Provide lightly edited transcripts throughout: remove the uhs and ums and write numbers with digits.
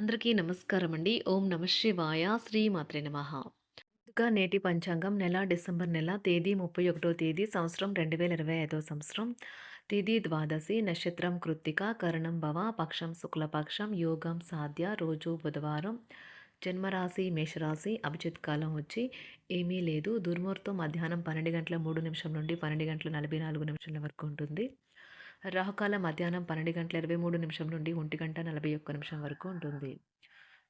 అందరికీ నమస్కారం అండి. ఓం నమ శివాయ. శ్రీ మాత్రే నమః. ముందుగా నేటి పంచాంగం నెల డిసెంబర్ నెల తేదీ 31 తేదీ సంవత్సరం 2025 సంవత్సరం. తిథి ద్వాదశి, నక్షత్రం కృత్తిక, కరణం భవ, పక్షం శుక్లపక్షం, యోగం సాధ్య, రోజు బుధవారం. జన్మరాశి మేషరాశి. అభిజిత్ కాలం వచ్చి ఏమీ లేదు. దుర్ముహూర్తం మధ్యాహ్నం 12 గంటల 3 నిమిషం నుండి 12 గంటల 44 నిమిషాల వరకు ఉంటుంది. రాహుకాలం మధ్యాహ్నం 12 గంటల 23 నిమిషం నుండి 1 గంట 41 నిమిషం వరకు ఉంటుంది.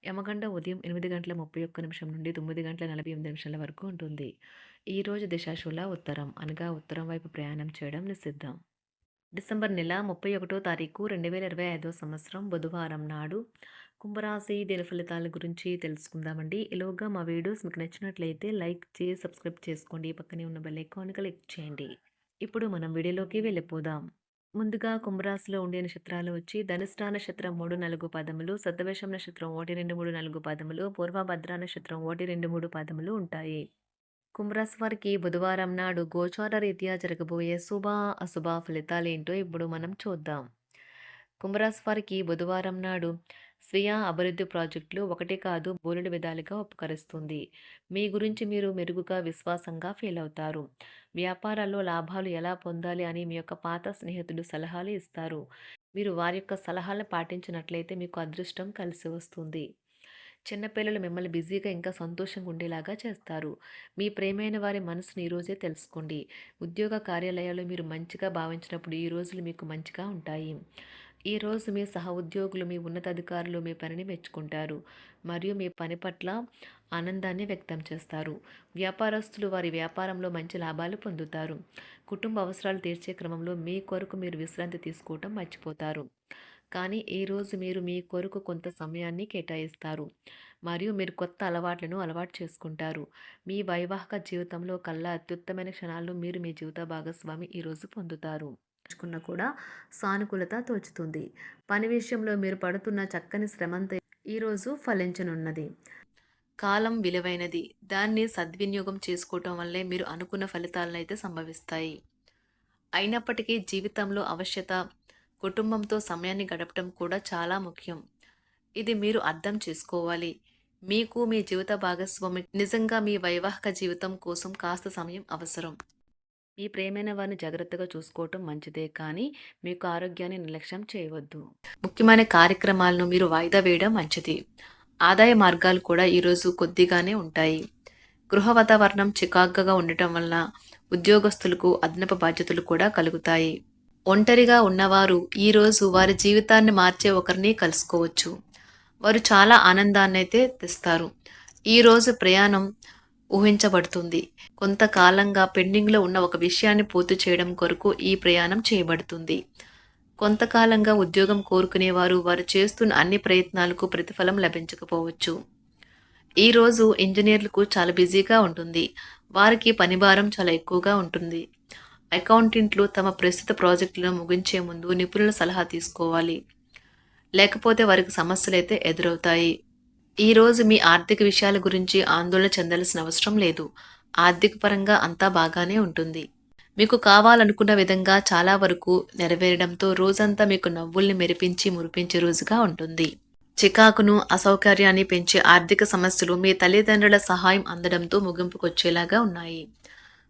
యమగండ ఉదయం 8 గంటల 31 నిమిషం నుండి 9 గంటల 48 నిమిషాల వరకు ఉంటుంది. ఈరోజు దిశాశూల ఉత్తరం, అనగా ఉత్తరం వైపు ప్రయాణం చేయడం నిషిద్ధం. డిసెంబర్ నెల 31 తారీఖు 2025 సంవత్సరం బుధవారం నాడు కుంభరాశి దిన ఫలితాల గురించి తెలుసుకుందామండి. ఈలోగా మా వీడియోస్ మీకు నచ్చినట్లయితే లైక్ చేసి సబ్స్క్రైబ్ చేసుకోండి. పక్కనే ఉన్న బెల్ ఐకాన్ క్లిక్ చేయండి. ఇప్పుడు మనం వీడియోలోకి వెళ్ళిపోదాం. ముందుగా కుంభరాశిలో ఉండే నక్షత్రాలు వచ్చి ధనిష్ఠా నక్షత్రం 3, 4 పాదములు, శతభిషం నక్షత్రం 1, 2, 3, 4 పాదములు, పూర్వభద్ర నక్షత్రం 1, 2, 3 పాదములు ఉంటాయి. కుంభరాశి వారికి బుధవారం నాడు గోచార రీత్యా జరగబోయే శుభ అశుభ ఫలితాలేంటో ఇప్పుడు మనం చూద్దాం. కుంభరాశి వారికి బుధవారం నాడు స్వీయ అభివృద్ధి ప్రాజెక్టులు ఒకటి కాదు బోలెడు విధాలుగా ఉపకరిస్తుంది. మీ గురించి మీరు మెరుగుగా విశ్వాసంగా ఫీల్ అవుతారు. వ్యాపారాల్లో లాభాలు ఎలా పొందాలి అని మీ యొక్క పాత స్నేహితులు సలహాలు ఇస్తారు. మీరు వారి యొక్క సలహాలను పాటించినట్లయితే మీకు అదృష్టం కలిసి వస్తుంది. చిన్నపిల్లలు మిమ్మల్ని బిజీగా ఇంకా సంతోషంగా ఉండేలాగా చేస్తారు. మీ ప్రేమైన వారి మనసుని ఈరోజే తెలుసుకోండి. ఉద్యోగ కార్యాలయాల్లో మీరు మంచిగా భావించినప్పుడు ఈ రోజులు మీకు మంచిగా ఉంటాయి. ఈరోజు మీ సహ ఉద్యోగులు, మీ ఉన్నతాధికారులు మీ పనిని మెచ్చుకుంటారు మరియు మీ పని పట్ల ఆనందాన్ని వ్యక్తం చేస్తారు. వ్యాపారస్తులు వారి వ్యాపారంలో మంచి లాభాలు పొందుతారు. కుటుంబ అవసరాలు తీర్చే క్రమంలో మీ కొరకు మీరు విశ్రాంతి తీసుకోవటం మర్చిపోతారు. కానీ ఈరోజు మీరు మీ కొరకు కొంత సమయాన్ని కేటాయిస్తారు మరియు మీరు కొత్త అలవాట్లను అలవాటు చేసుకుంటారు. మీ వైవాహిక జీవితంలో కల్లా అత్యుత్తమైన క్షణాలను మీరు మీ జీవిత భాగస్వామి ఈరోజు పొందుతారు. కూడా సానుకూలత తోచుతుంది. పని విషయంలో మీరు పడుతున్న చక్కని శ్రమంతా ఈరోజు ఫలించనున్నది. కాలం విలువైనది. దాన్ని సద్వినియోగం చేసుకోవటం వల్లే మీరు అనుకున్న ఫలితాలను అయితే సంభవిస్తాయి. అయినప్పటికీ జీవితంలో అవశ్యత కుటుంబంతో సమయాన్ని గడపడం కూడా చాలా ముఖ్యం. ఇది మీరు అర్థం చేసుకోవాలి. మీకు మీ జీవిత భాగస్వామి నిజంగా మీ వైవాహిక జీవితం కోసం కాస్త సమయం అవసరం. మీ ప్రేమైన వారిని జాగ్రత్తగా చూసుకోవటం మంచిదే, కానీ మీకు ఆరోగ్యాన్ని నిర్లక్ష్యం చేయవద్దు. ముఖ్యమైన కార్యక్రమాలను మీరు వాయిదా వేయడం మంచిది. ఆదాయ మార్గాలు కూడా ఈరోజు కొద్దిగానే ఉంటాయి. గృహ వాతావరణం చికాకుగా ఉండటం వల్ల ఉద్యోగస్తులకు అదనపు బాధ్యతలు కూడా కలుగుతాయి. ఒంటరిగా ఉన్నవారు ఈరోజు వారి జీవితాన్ని మార్చే ఒకరిని కలుసుకోవచ్చు. వారు చాలా ఆనందాన్ని అయితే తెస్తారు. ఈరోజు ప్రయాణం ఊహించబడుతుంది. కొంతకాలంగా పెండింగ్లో ఉన్న ఒక విషయాన్ని పూర్తి చేయడం కొరకు ఈ ప్రయాణం చేయబడుతుంది. కొంతకాలంగా ఉద్యోగం కోరుకునేవారు వారు చేస్తున్న అన్ని ప్రయత్నాలకు ప్రతిఫలం లభించకపోవచ్చు. ఈరోజు ఇంజనీర్లకు చాలా బిజీగా ఉంటుంది. వారికి పనిభారం చాలా ఎక్కువగా ఉంటుంది. అకౌంటెంట్లు తమ ప్రస్తుత ప్రాజెక్టులను ముగించే ముందు నిపుణుల సలహా తీసుకోవాలి, లేకపోతే వారికి సమస్యలు అయితే ఎదురవుతాయి. ఈరోజు మీ ఆర్థిక విషయాల గురించి ఆందోళన చెందాల్సిన అవసరం లేదు. ఆర్థిక పరంగా అంతా బాగానే ఉంటుంది. మీకు కావాలనుకున్న విధంగా చాలా వరకు నెరవేరడంతో రోజంతా మీకు నవ్వుల్ని మెరిపించి మురిపించే రోజుగా ఉంటుంది. చికాకును అసౌకర్యాన్ని పెంచే ఆర్థిక సమస్యలు మీ తల్లిదండ్రుల సహాయం అందడంతో ముగింపుకొచ్చేలాగా ఉన్నాయి.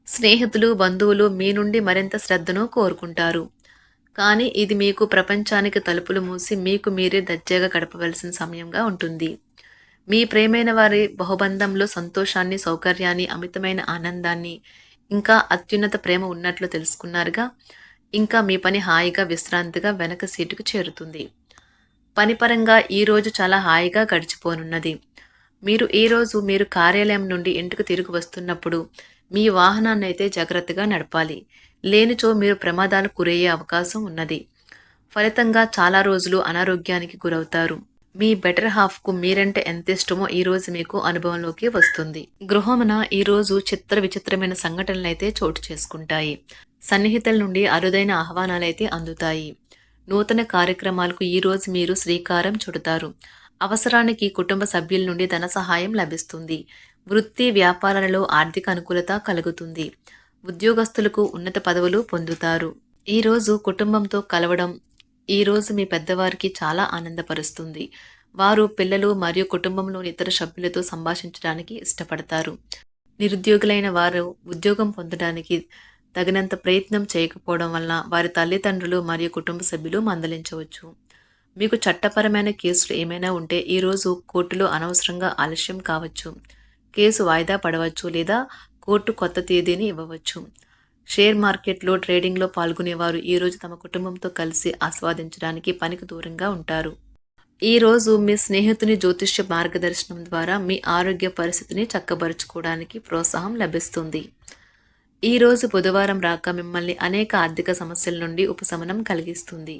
స్నేహితులు, బంధువులు మీ నుండి మరింత శ్రద్ధను కోరుకుంటారు. కానీ ఇది మీకు ప్రపంచానికి తలుపులు మూసి మీకు మీరే దర్జాగా గడపవలసిన సమయంగా ఉంటుంది. మీ ప్రేమైన వారి బహుబంధంలో సంతోషాన్ని, సౌకర్యాన్ని, అమితమైన ఆనందాన్ని, ఇంకా అత్యున్నత ప్రేమ ఉన్నట్లు తెలుసుకున్నారుగా. ఇంకా మీ పని హాయిగా విశ్రాంతిగా వెనక సీటుకు చేరుతుంది. పనిపరంగా ఈరోజు చాలా హాయిగా గడిచిపోనున్నది. మీరు ఈరోజు మీరు కార్యాలయం నుండి ఇంటికి తిరిగి వస్తున్నప్పుడు మీ వాహనాన్ని అయితే జాగ్రత్తగా నడపాలి. లేనిచో మీరు ప్రమాదాలకు గురయ్యే అవకాశం ఉన్నది. ఫలితంగా చాలా రోజులు అనారోగ్యానికి గురవుతారు. మీ బెటర్ హాఫ్కు మీరంటే ఎంత ఇష్టమో ఈరోజు మీకు అనుభవంలోకి వస్తుంది. గృహమున ఈరోజు చిత్ర విచిత్రమైన సంఘటనలు అయితే చోటు చేసుకుంటాయి. సన్నిహితుల నుండి అరుదైన ఆహ్వానాలైతే అందుతాయి. నూతన కార్యక్రమాలకు ఈరోజు మీరు శ్రీకారం చుడతారు. అవసరానికి కుటుంబ సభ్యుల నుండి ధన సహాయం లభిస్తుంది. వృత్తి వ్యాపారాలలో ఆర్థిక అనుకూలత కలుగుతుంది. ఉద్యోగస్తులకు ఉన్నత పదవులు పొందుతారు. ఈరోజు కుటుంబంతో కలవడం ఈరోజు మీ పెద్దవారికి చాలా ఆనందపరుస్తుంది. వారు పిల్లలు మరియు కుటుంబంలోని ఇతర సభ్యులతో సంభాషించడానికి ఇష్టపడతారు. నిరుద్యోగులైన వారు ఉద్యోగం పొందడానికి తగినంత ప్రయత్నం చేయకపోవడం వలన వారి తల్లిదండ్రులు మరియు కుటుంబ సభ్యులు మందలించవచ్చు. మీకు చట్టపరమైన కేసులు ఏమైనా ఉంటే ఈరోజు కోర్టులో అనవసరంగా ఆలస్యం కావచ్చు. కేసు వాయిదా పడవచ్చు లేదా కోర్టు కొత్త తేదీని ఇవ్వవచ్చు. షేర్ మార్కెట్లో ట్రేడింగ్లో పాల్గొనేవారు ఈరోజు తమ కుటుంబంతో కలిసి ఆస్వాదించడానికి పనికి దూరంగా ఉంటారు. ఈరోజు మీ స్నేహితుని జ్యోతిష్య మార్గదర్శనం ద్వారా మీ ఆరోగ్య పరిస్థితిని చక్కబరుచుకోవడానికి ప్రోత్సాహం లభిస్తుంది. ఈరోజు బుధవారం రాక మిమ్మల్ని అనేక ఆర్థిక సమస్యల నుండి ఉపశమనం కలిగిస్తుంది.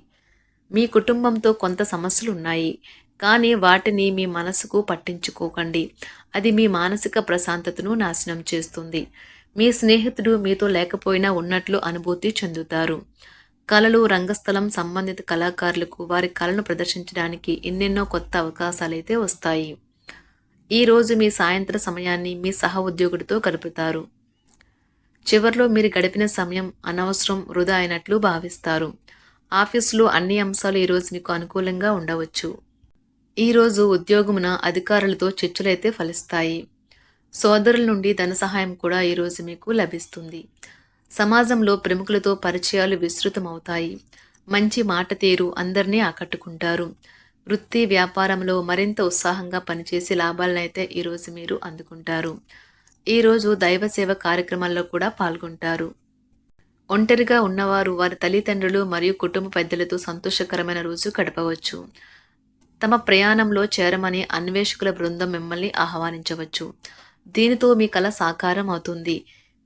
మీ కుటుంబంతో కొంత సమస్యలు ఉన్నాయి, కానీ వాటిని మీ మనసుకు పట్టించుకోకండి. అది మీ మానసిక ప్రశాంతతను నాశనం చేస్తుంది. మీ స్నేహితుడు మీతో లేకపోయినా ఉన్నట్లు అనుభూతి చెందుతారు. కళలు, రంగస్థలం సంబంధిత కళాకారులకు వారి కళను ప్రదర్శించడానికి ఎన్నెన్నో కొత్త అవకాశాలైతే వస్తాయి. ఈరోజు మీ సాయంత్ర సమయాన్ని మీ సహ ఉద్యోగుడితో గడుపుతారు. చివర్లో మీరు గడిపిన సమయం అనవసరం, వృధా అయినట్లు భావిస్తారు. ఆఫీసులో అన్ని అంశాలు ఈరోజు మీకు అనుకూలంగా ఉండవచ్చు. ఈరోజు ఉద్యోగమున అధికారులతో చర్చలైతే ఫలిస్తాయి. సోదరుల నుండి ధన సహాయం కూడా ఈరోజు మీకు లభిస్తుంది. సమాజంలో ప్రముఖులతో పరిచయాలు విస్తృతమవుతాయి. మంచి మాట తీరు అందరినీ ఆకట్టుకుంటారు. వృత్తి వ్యాపారంలో మరింత ఉత్సాహంగా పనిచేసి లాభాలనైతే ఈరోజు మీరు అందుకుంటారు. ఈరోజు దైవ సేవ కార్యక్రమాల్లో కూడా పాల్గొంటారు. ఒంటరిగా ఉన్నవారు వారి తల్లిదండ్రులు మరియు కుటుంబ పెద్దలతో సంతోషకరమైన రోజు గడపవచ్చు. తమ ప్రయాణంలో చేరమని అన్వేషకుల బృందం మిమ్మల్ని ఆహ్వానించవచ్చు. దీనితో మీ కల సాకారం అవుతుంది.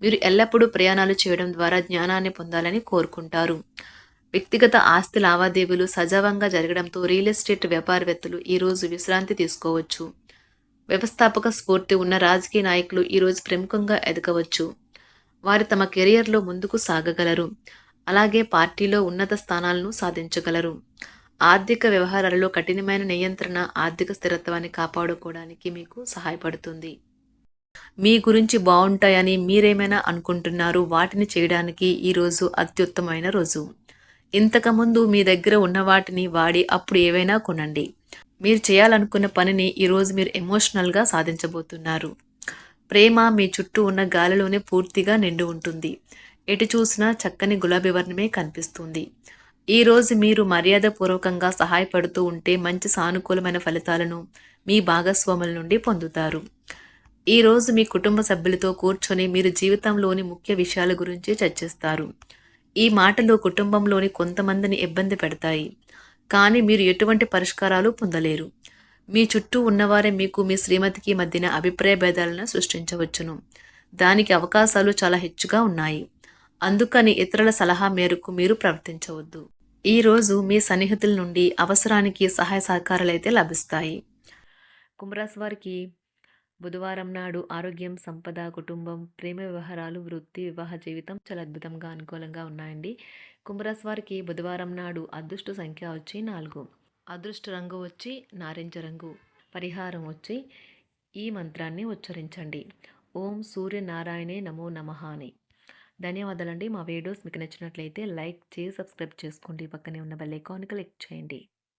మీరు ఎల్లప్పుడూ ప్రయాణాలు చేయడం ద్వారా జ్ఞానాన్ని పొందాలని కోరుకుంటారు. వ్యక్తిగత ఆస్తి లావాదేవీలు సజావంగా జరగడంతో రియల్ ఎస్టేట్ వ్యాపారవేత్తలు ఈరోజు విశ్రాంతి తీసుకోవచ్చు. వ్యవస్థాపక స్ఫూర్తి ఉన్న రాజకీయ నాయకులు ఈరోజు ప్రముఖంగా ఎదగవచ్చు. వారు తమ కెరియర్లో ముందుకు సాగగలరు. అలాగే పార్టీలో ఉన్నత స్థానాలను సాధించగలరు. ఆర్థిక వ్యవహారాలలో కఠినమైన నియంత్రణ ఆర్థిక స్థిరత్వాన్ని కాపాడుకోవడానికి మీకు సహాయపడుతుంది. మీ గురించి బాగుంటాయని మీరేమైనా అనుకుంటున్నారు, వాటిని చేయడానికి ఈరోజు అత్యుత్తమైన రోజు. ఇంతకుముందు మీ దగ్గర ఉన్న వాటిని వాడి అప్పుడు ఏవైనా కొనండి. మీరు చేయాలనుకున్న పనిని ఈరోజు మీరు ఎమోషనల్గా సాధించబోతున్నారు. ప్రేమ మీ చుట్టూ ఉన్న గాలిలోనే పూర్తిగా నిండి ఉంటుంది. ఎటు చూసినా చక్కని గులాబీ వర్ణమే కనిపిస్తుంది. ఈరోజు మీరు మర్యాదపూర్వకంగా సహాయపడుతూ ఉంటే మంచి సానుకూలమైన ఫలితాలను మీ భాగస్వాముల నుండి పొందుతారు. ఈరోజు మీ కుటుంబ సభ్యులతో కూర్చొని మీరు జీవితంలోని ముఖ్య విషయాల గురించి చర్చిస్తారు. ఈ మాటలు కుటుంబంలోని కొంతమందిని ఇబ్బంది పెడతాయి, కానీ మీరు ఎటువంటి పరిష్కారాలు పొందలేరు. మీ చుట్టూ ఉన్నవారే మీకు మీ శ్రీమతికి మధ్యన అభిప్రాయ భేదాలను సృష్టించవచ్చును. దానికి అవకాశాలు చాలా హెచ్చుగా ఉన్నాయి. అందుకని ఇతరుల సలహా మేరకు మీరు ప్రవర్తించవద్దు. ఈరోజు మీ సన్నిహితుల నుండి అవసరానికి సహాయ సహకారాలైతే లభిస్తాయి. కుంభరాశి వారికి బుధవారం నాడు ఆరోగ్యం, సంపద, కుటుంబం, ప్రేమ వ్యవహారాలు, వృత్తి, వివాహ జీవితం చాలా అద్భుతంగా అనుకూలంగా ఉన్నాయండి. కుంభరాశి వారికి బుధవారం నాడు అదృష్ట సంఖ్య వచ్చి 4, అదృష్ట రంగు వచ్చి నారింజ రంగు, పరిహారం వచ్చి ఈ మంత్రాన్ని ఉచ్చరించండి. ఓం సూర్యనారాయణే నమో నమః అని. ధన్యవాదాలండి. మా వీడియోస్ మీకు నచ్చినట్లయితే లైక్ చేసి సబ్స్క్రైబ్ చేసుకోండి. పక్కనే ఉన్న బెల్ ఐకాన్ క్లిక్ చేయండి.